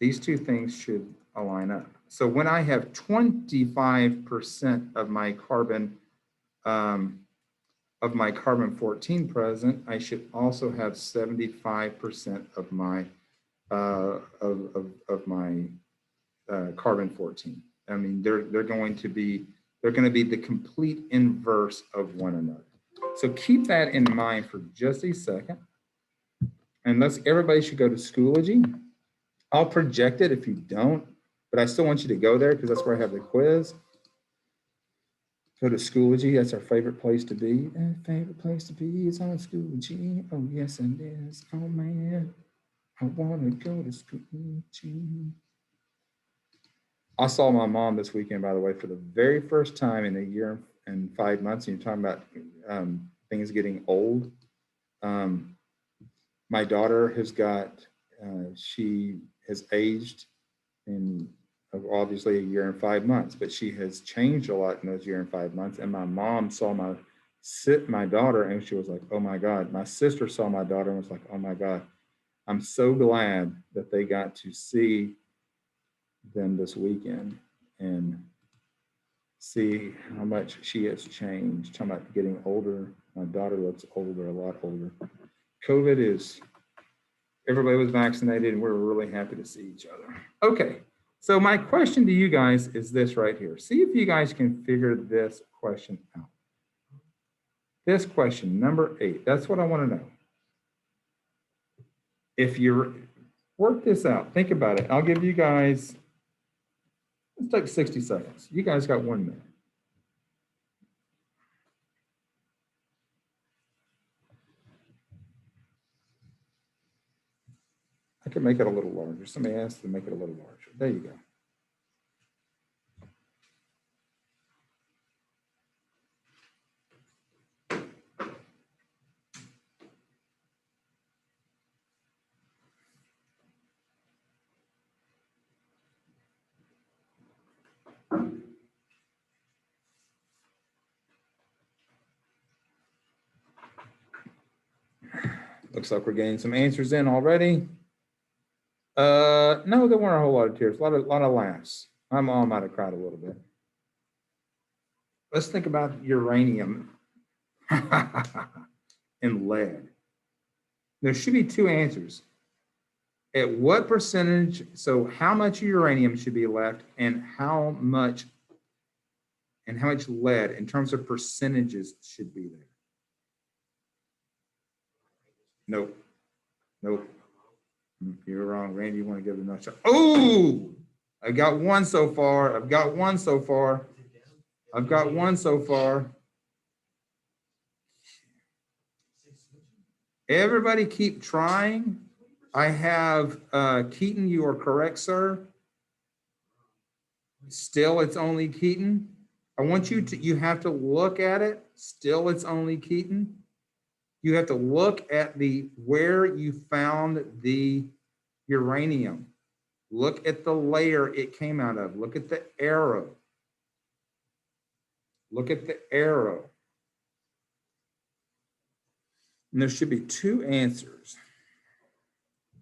these two things should align up. So when I have 25% of my carbon-14 present, I should also have 75% of my carbon-14. I mean, they're going to be the complete inverse of one another. So keep that in mind for just a second. And everybody should go to Schoology. I'll project it if you don't, but I still want you to go there because that's where I have the quiz. Go to Schoology, that's our favorite place to be. Favorite place to be is on Schoology. Oh, yes, it is. Oh, man, I want to go to Schoology. I saw my mom this weekend, by the way, for the very first time in a year and 5 months. And you're talking about things getting old. My daughter has she has aged in obviously a year and 5 months, but she has changed a lot in those year and 5 months. And my mom saw my daughter and she was like, oh my God. My sister saw my daughter and was like, oh my God. I'm so glad that they got to see them this weekend and see how much she has changed. Talking about getting older. My daughter looks older, a lot older. COVID everybody was vaccinated and we were really happy to see each other. Okay. So my question to you guys is this right here. See if you guys can figure this question out. This question, number 8, that's what I want to know. if you're, work this out, think about it. I'll give you guys, let's take 60 seconds. You guys got 1 minute. I can make it a little larger. Somebody asked to make it a little larger. There you go. Looks like we're getting some answers in already. No, there weren't a whole lot of tears, a lot of laughs. My mom might have cried a little bit. Let's think about uranium and lead. There should be 2 answers. At what percentage, so how much uranium should be left and how much lead in terms of percentages should be there? Nope. Nope. You're wrong, Randy. You want to give it another shot? Oh, I got 1 so far. I've got 1 so far. I've got 1 so far. Everybody keep trying. I have Keaton, you are correct, sir. Still, it's only Keaton. I want you to, you have to look at it. Still, it's only Keaton. You have to look at the where you found the uranium. Look at the layer it came out of. Look at the arrow. Look at the arrow. And there should be 2 answers.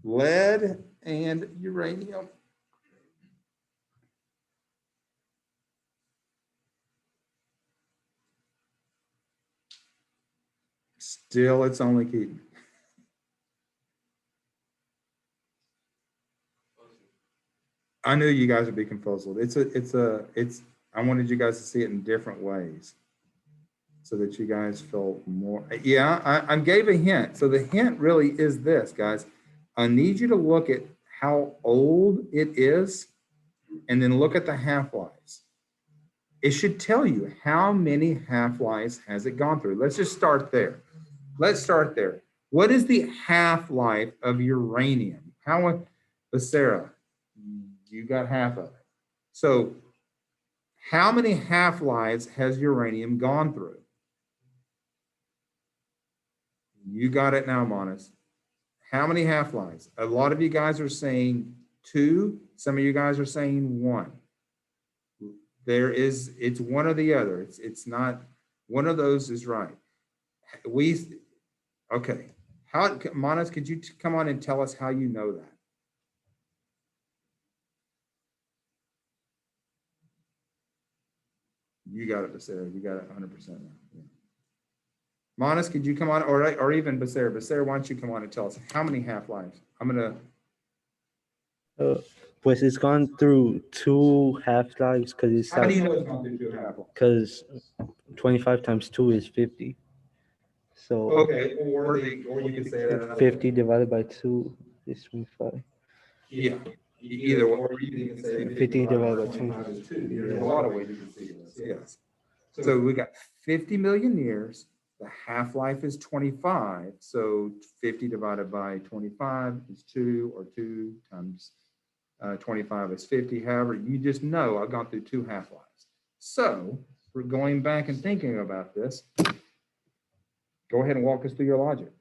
Lead and uranium. Still, it's only Keaton. I knew you guys would be confused. I wanted you guys to see it in different ways so that you guys felt more, yeah, I gave a hint. So the hint really is this, guys. I need you to look at how old it is and then look at the half-lives. It should tell you how many half-lives has it gone through. Let's just start there. Let's start there. What is the half-life of uranium? Sarah, you got half of it. So how many half-lives has uranium gone through? You got it now, Monis. How many half-lives? A lot of you guys are saying 2. Some of you guys are saying 1. It's one or the other. It's not, one of those is right. Okay. Monis, could you come on and tell us how you know that? You got it, Basara. You got it 100% now. Yeah. Monis, could you come on, or even Basara? Basara, why don't you come on and tell us how many half-lives? I'm gonna. Pues it's gone through 2 half-lives because it's How do you know it's gone through 2 half-lives? because 25 times 2 is 50. So Okay, or you could say that 50 divided by 2 is 25. Yeah, either way. Or you can say 50 divided by 25 is 2. There's a lot of ways you can see this. Yes. So we got 50 million years. The half-life is 25. So 50 divided by 25 is 2, or 2 times 25 is 50. However, you just know I've gone through 2 half-lives. So we're going back and thinking about this. Go ahead and walk us through your logic.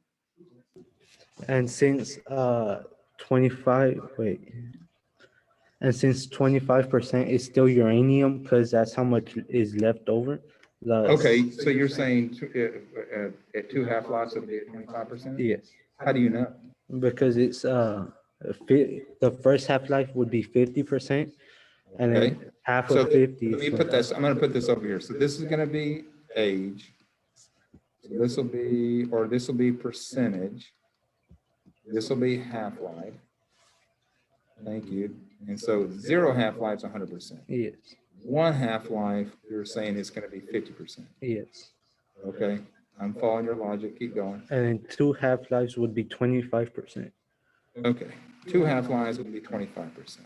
And since 25% is still uranium because that's how much is left over. Okay, so you're saying at 2 half-lives it'll be at 25%? Yes. How do you know? Because it's the first half-life would be 50%, and Okay. then half So of 50 let me is put this, I'm gonna put this over here. So this is gonna be age. So this will be, or this will be percentage. This will be half-life. Thank you. And so 0 half-life is 100%. yes, 1 half-life, you're saying it's gonna be 50%. yes, Okay, I'm following your logic. Keep going. and then 2 half-lives would be 25%. Okay, 2 half-lives would be 25%.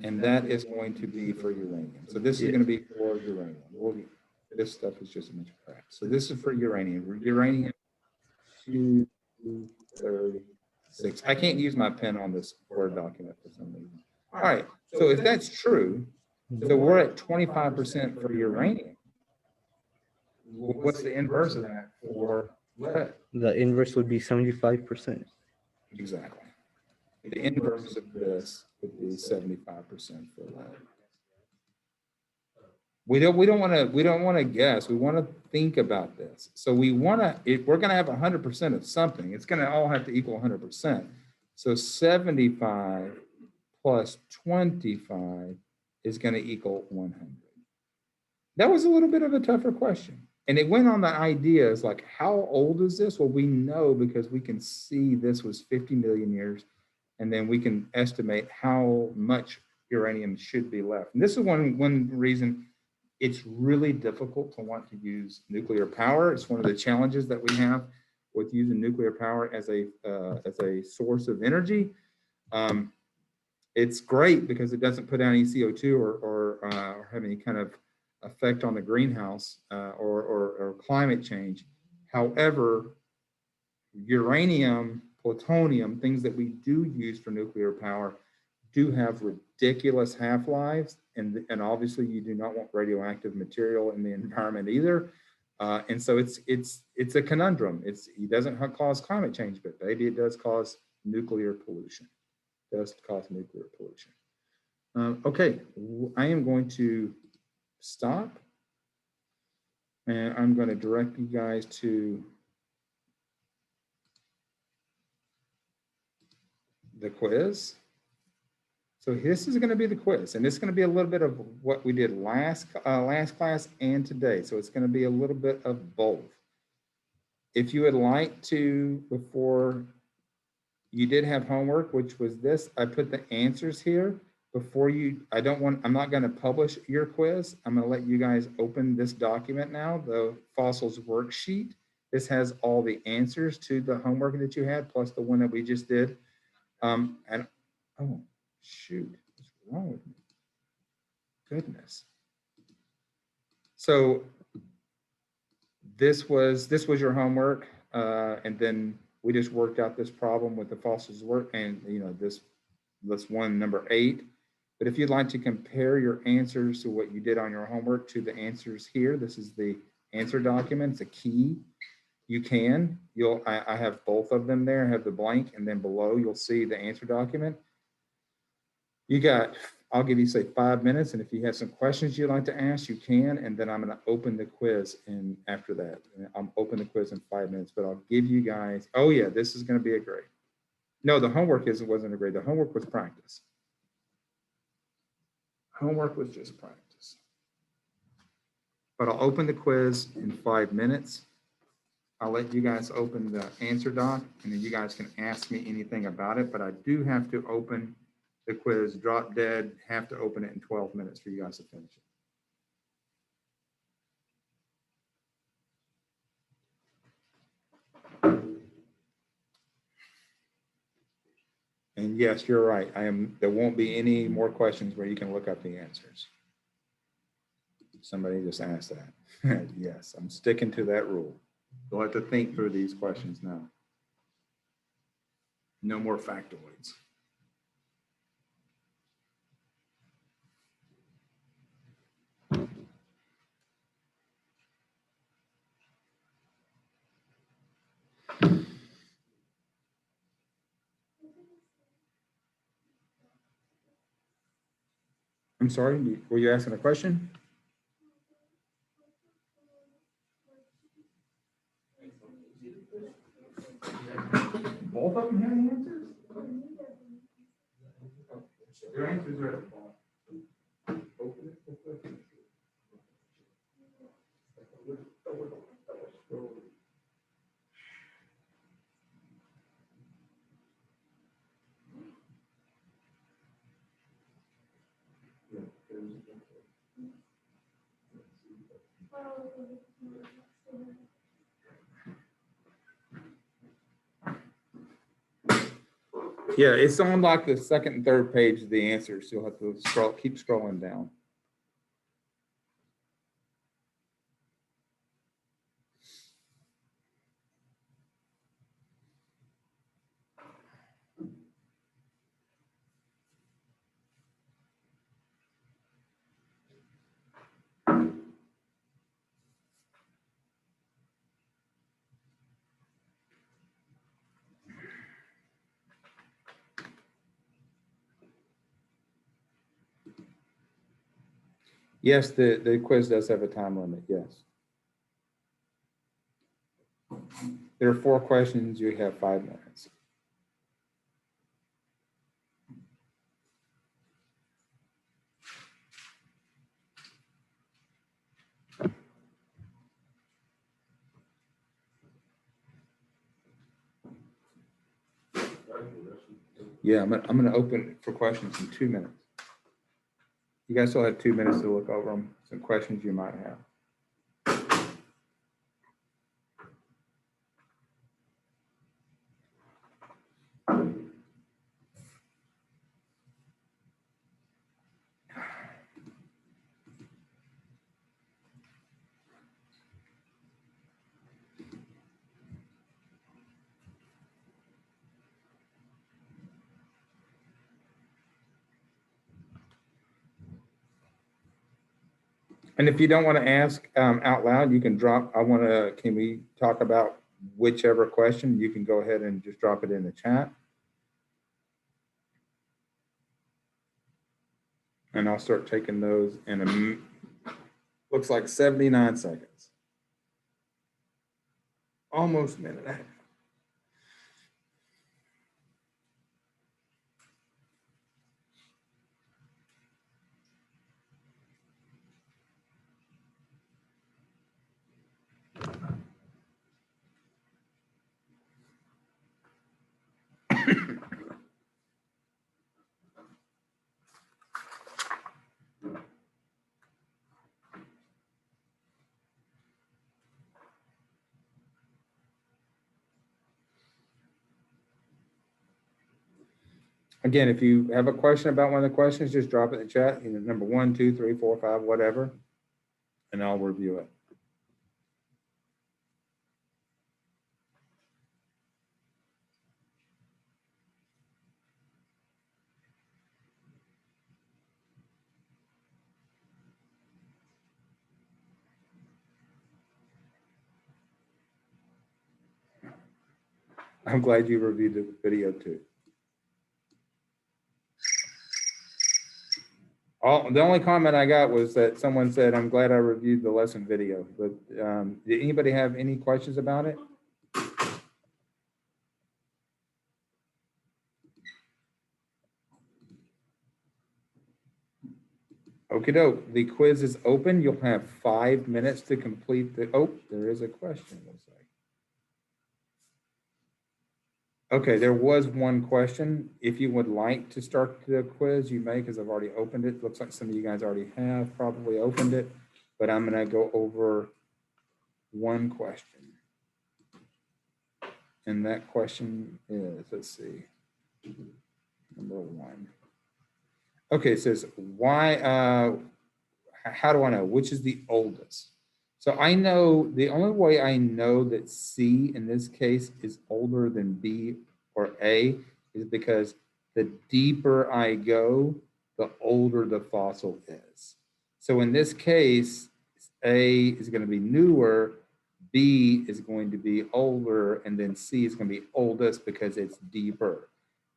And that is going to be for uranium. So this is going to be for uranium. This stuff is just a bunch of crap. So this is for uranium. Uranium 236. I can't use my pen on this Word document for some reason. All right, so if that's true, so we're at 25% for uranium. What's the inverse of that for lead? The inverse would be 75%. Exactly. The inverse of this would be 75% for lead. We don't want to guess. We want to think about this. So we want to, if we're going to have 100% of something, it's going to all have to equal 100%. So 75 plus 25 is going to equal 100. That was a little bit of a tougher question. And it went on the ideas like, how old is this? Well, we know because we can see this was 50 million years, and then we can estimate how much uranium should be left. And this is one reason it's really difficult to want to use nuclear power. It's one of the challenges that we have with using nuclear power as a source of energy. It's great because it doesn't put out any CO2 or have any kind of effect on the greenhouse or climate change. However, uranium, plutonium, things that we do use for nuclear power do have ridiculous half-lives, and obviously you do not want radioactive material in the environment either. And so it's a conundrum. It doesn't cause climate change, but maybe it does cause nuclear pollution. It does cause nuclear pollution. Okay, I am going to stop, and I'm going to direct you guys to the quiz. So this is going to be the quiz, and it's going to be a little bit of what we did last class and today. So it's going to be a little bit of both. If you would like to, before you did have homework, which was this, I put the answers here before you. I'm not going to publish your quiz. I'm going to let you guys open this document now, the fossils worksheet. This has all the answers to the homework that you had, plus the one that we just did. And oh, shoot, what's wrong with me? Goodness. So this was your homework, and then we just worked out this problem with the fossils work, and this one, number 8. But if you'd like to compare your answers to what you did on your homework to the answers here, this is the answer document. It's a key. You can. I have both of them there. I have the blank, and then below you'll see the answer document. I'll give you, say, 5 minutes, and if you have some questions you'd like to ask, you can, and then I'm going to open the quiz after that. I'll open the quiz in 5 minutes, but I'll give you guys, oh yeah, this is going to be a grade. No, the homework wasn't a grade. The homework was practice. Homework was just practice. But I'll open the quiz in 5 minutes. I'll let you guys open the answer doc, and then you guys can ask me anything about it, but I do have to open the quiz, drop dead, have to open it in 12 minutes for you guys to finish it. And yes, you're right. There won't be any more questions where you can look up the answers. Somebody just asked that. Yes, I'm sticking to that rule. You'll have to think through these questions now. No more factoids. I'm sorry, were you asking a question? Both of them have the answers? Your answers are at the bottom. Open it. Yeah, it's on like the second and third page of the answers. You'll have to scroll, keep scrolling down. Yes, the quiz does have a time limit, yes. There are 4 questions, you have 5 minutes. Yeah, I'm gonna open it for questions in 2 minutes. You guys still have 2 minutes to look over them, some questions you might have. And if you don't want to ask out loud, you can drop, can we talk about whichever question? You can go ahead and just drop it in the chat. And I'll start taking those in looks like 79 seconds. Almost a minute and a half. Again, if you have a question about one of the questions, just drop it in the chat, number 1, 2, 3, 4, 5, whatever, and I'll review it. I'm glad you reviewed the video too. The only comment I got was that someone said, I'm glad I reviewed the lesson video, but did anybody have any questions about it? Okie doke, the quiz is open. You'll have 5 minutes to complete there is a question. Looks like. Okay, there was one question. If you would like to start the quiz, you may, because I've already opened it. Looks like some of you guys already have probably opened it, but I'm gonna go over one question. And that question is, let's see, number 1. Okay, it says, how do I know which is the oldest? So I know the only way I know that C in this case is older than B or A is because the deeper I go, the older the fossil is. So in this case, A is going to be newer, B is going to be older, and then C is going to be oldest because it's deeper.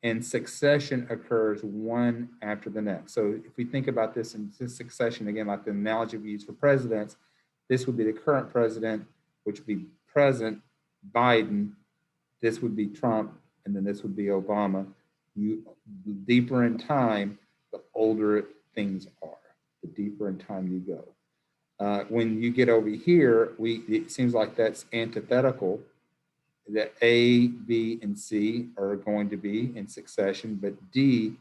And succession occurs one after the next. So if we think about this in succession, again, like the analogy we use for presidents, this would be the current president, which would be present Biden. This would be Trump, and then this would be Obama. The deeper in time, the older things are, the deeper in time you go. When you get over here, it seems like that's antithetical, that A, B, and C are going to be in succession, but D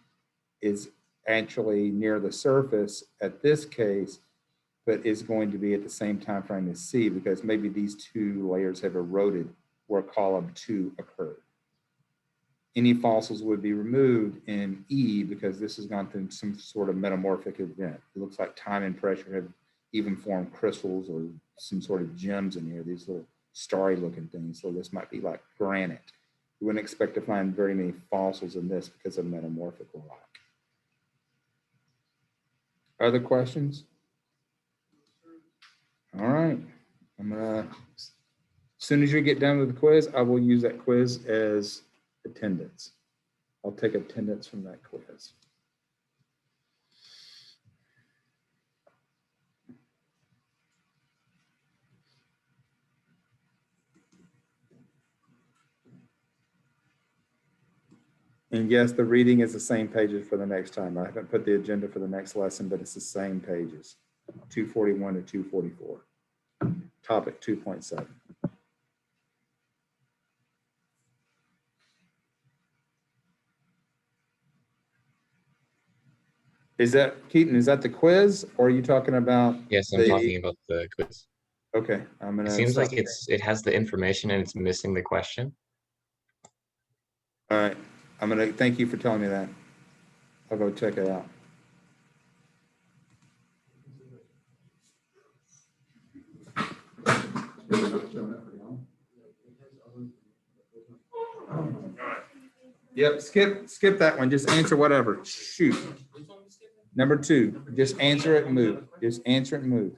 is actually near the surface at this case, but is going to be at the same time frame as C because maybe these 2 layers have eroded where column 2 occurred. any fossils would be removed in E because this has gone through some sort of metamorphic event. It looks like time and pressure have even formed crystals or some sort of gems in here, these little starry looking things. So this might be like granite. You wouldn't expect to find very many fossils in this because of metamorphic rock. Other questions? All right. As soon as you get done with the quiz, I will use that quiz as attendance. I'll take attendance from that quiz. And yes, the reading is the same pages for the next time. I haven't put the agenda for the next lesson, but it's the same pages, 241 to 244. Topic 2.7. Is that, Keaton, is that the quiz or are you talking about? Yes, I'm talking about the quiz. Okay, I'm It gonna. seems like stop. it has the information and it's missing the question. All right, I'm gonna, thank you for telling me that. I'll go check it out. Yep, skip that one. Just answer whatever. Shoot. Number 2, just answer it and move. Just answer it and move.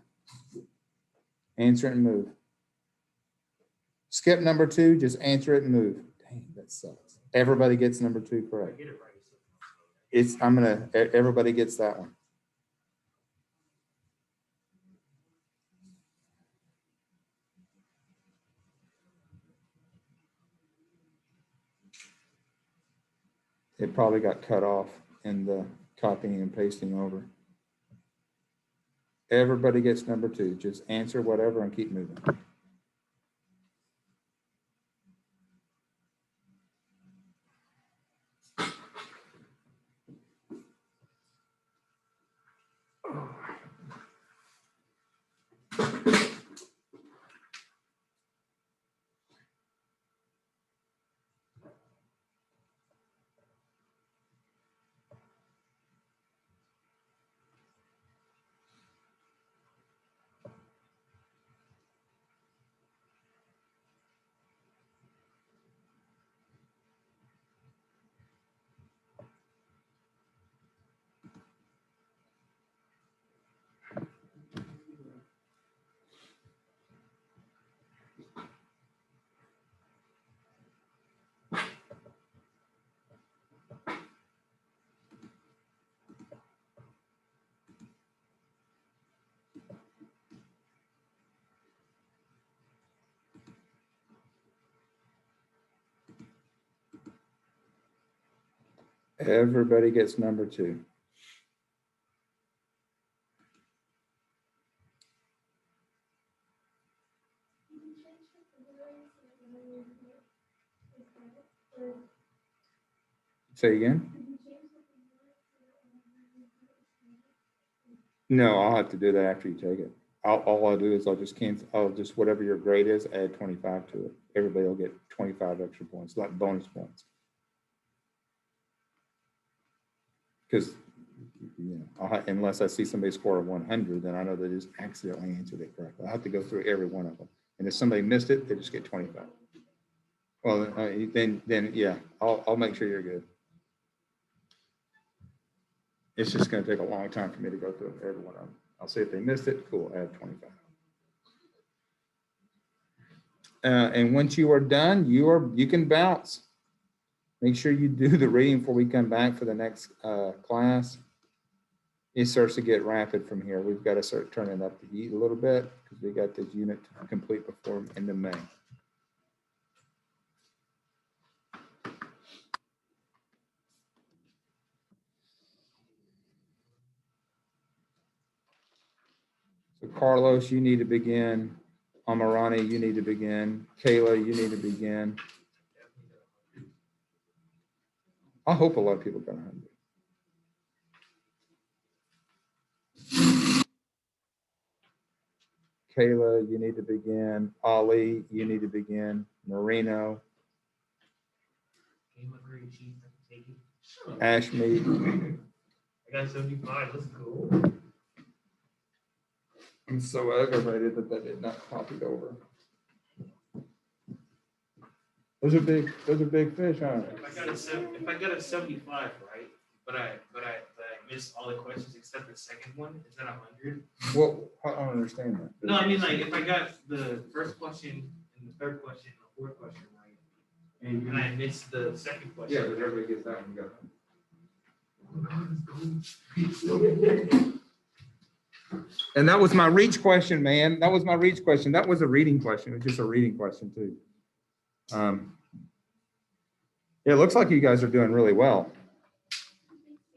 Answer it and move. Skip number 2, just answer it and move. Dang, that sucks. Everybody gets number 2 correct. Everybody gets that one. It probably got cut off in the copying and pasting over. Everybody gets number 2. Just answer whatever and keep moving. Everybody gets number 2. Say again? No, I'll have to do that after you take it. All I'll do is I'll just cancel, whatever your grade is, add 25 to it. Everybody will get 25 extra points, like bonus points. Because, unless I see somebody score a 100, then I know they just accidentally answered it correctly. I have to go through every one of them. And if somebody missed it, they just get 25. Well, then yeah, I'll make sure you're good. It's just going to take a long time for me to go through every one of them. I'll see if they missed it. Cool, add 25. And once you are done, you can bounce. Make sure you do the reading before we come back for the next class. It starts to get rapid from here. We've got to start turning up the heat a little bit because we got this unit to complete before end of May. So Carlos, you need to begin. Amarani, you need to begin. Kayla, you need to begin. I hope a lot of people got 100. Kayla, you need to begin. Ali, you need to begin. Marino. Name a grade sheet, I can take it. Shut up. Ash meat. I got 75, let's go. I'm so aggravated that that did not copy over. Those are big fish, aren't they? If I got a 75, right, but I missed all the questions except the second one, is that 100? Well, I don't understand that. No, I mean, like, if I got the first question and the third question and the fourth question right, and I missed the second question. Yeah, but everybody gets that one, And that was my reach question, man. That was my reach question. That was a reading question. It was just a reading question too. Yeah, it looks like you guys are doing really well.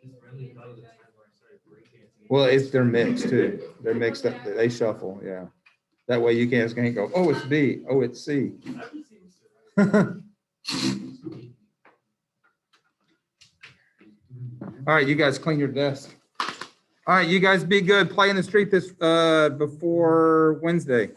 It's really about the time where I started breakdancing. Well, they're mixed too. They're mixed up. They shuffle, yeah. That way you can't go, oh, it's B, oh, it's C. All right, you guys clean your desk. All right, you guys be good. Play in the street this before Wednesday.